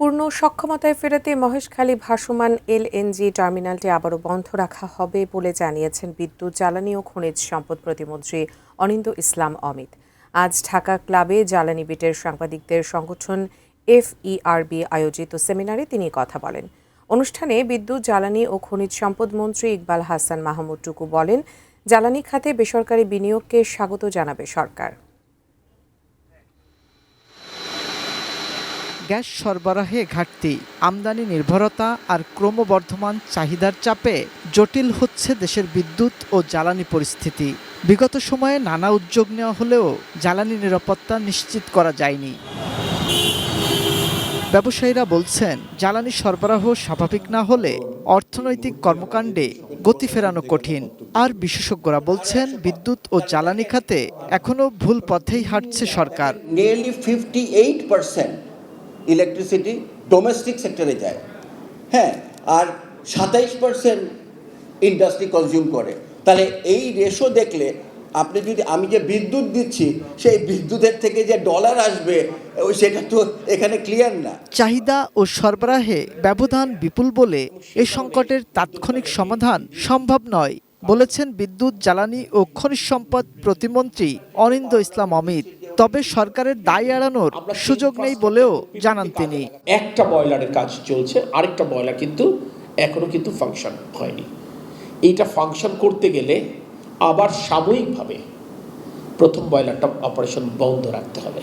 পূর্ণ সক্ষমতায় ফেরাতে মহেশখালী ভাসমান এলএনজি টার্মিনালটি আবারও বন্ধ রাখা হবে বলে জানিয়েছেন বিদ্যুৎ, জ্বালানি ও খনিজ সম্পদ প্রতিমন্ত্রী অনিন্দ্য ইসলাম অমিত। আজ ঢাকা ক্লাবে জ্বালানি বিটের সাংবাদিকদের সংগঠন FERB আয়োজিত সেমিনারে তিনি কথা বলেন। অনুষ্ঠানে বিদ্যুৎ, জ্বালানি ও খনিজ সম্পদ মন্ত্রী ইকবাল হাসান মাহমুদ টুকু বলেন, জ্বালানি খাতে বেসরকারি বিনিয়োগকে স্বাগত জানাবে সরকার। গ্যাস সরবরাহে ঘাটতি, আমদানি নির্ভরতা আর ক্রমবর্ধমান চাহিদার চাপে জটিল হচ্ছে দেশের বিদ্যুৎ ও জ্বালানি পরিস্থিতি। বিগত সময়ে নানা উদ্যোগ নেওয়া হলেও জ্বালানি নিরাপত্তা নিশ্চিত করা যায়নি। ব্যবসায়ীরা বলছেন, জ্বালানি সরবরাহ স্বাভাবিক না হলে অর্থনৈতিক কর্মকাণ্ডে গতি ফেরানো কঠিন। আর বিশেষজ্ঞরা বলছেন, বিদ্যুৎ ও জ্বালানি খাতে এখনো ভুল পথেই হাঁটছে সরকার। নিয়ারলি 58% ইলেকট্রিসিটি ডোমেস্টিক সেক্টরে যায়, হ্যাঁ, আর 27% ইন্ডাস্ট্রি কনজিউম করে। তাহলে এই রেশো দেখলে আপনি যদি আমি যে বিদ্যুৎ দিচ্ছি সেই বিদ্যুতের থেকে যে ডলার আসবে সেটা তো এখানে ক্লিয়ার না। চাহিদা ও সরবরাহে ব্যবধান বিপুল বলে এই সংকটের তাৎক্ষণিক সমাধান সম্ভব নয় বলেছেন বিদ্যুৎ, জ্বালানি ও খনিজ সম্পদ প্রতিমন্ত্রী অনিন্দ্য ইসলাম অমিত। তবে সরকারের দায় এড়ানোর সুযোগ নেই বলেও জানান তিনি। একটা বয়লারের কাজ চলছে, আরেকটা বয়লার এখনো ফাংশন হয়নি। এইটা ফাংশন করতে গেলে আবার সাময়িকভাবে প্রথম বয়লারটা অপারেশন বন্ধ রাখতে হবে।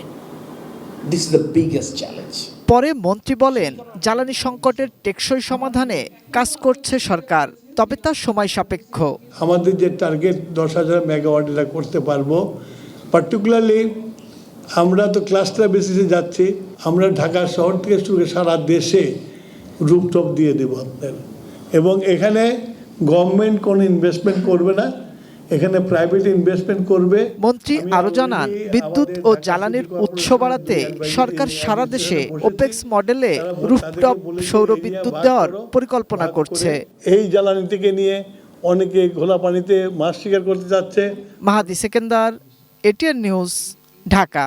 This is the biggest challenge. পরে মন্ত্রী বলেন, জ্বালানি সংকটের টেকসই সমাধানে কাজ করছে সরকার, তবে তা সময় সাপেক্ষ। আমাদের যে টার্গেট 10,000 মেগাওয়াট এটা করতে পারবো। পার্টিকুলারলি আমরা তো ক্লাস্টার বেসিসে যাচ্ছি। আমরা ঢাকা শহর থেকে শুরু করে সারা দেশে রুফটপ দিয়ে দেবো আপনার, এবং এখানে গভর্নমেন্ট কোনো ইনভেস্টমেন্ট করবে না, এখানে প্রাইভেট ইনভেস্টমেন্ট করবে। মন্ত্রী আরো জানান, বিদ্যুৎ ও জ্বালানির উৎস বাড়াতে সরকার সারা দেশে ওপেক্স মডেলে রুফটপ সৌর বিদ্যুৎ দেওয়ার পরিকল্পনা করছে। এই জ্বালানি থেকে নিয়ে অনেকে ঘোলা পানিতে মাছ শিকার করতে যাচ্ছে। মাহাদি সেকেন্দার, ATN নিউজ, ঢাকা।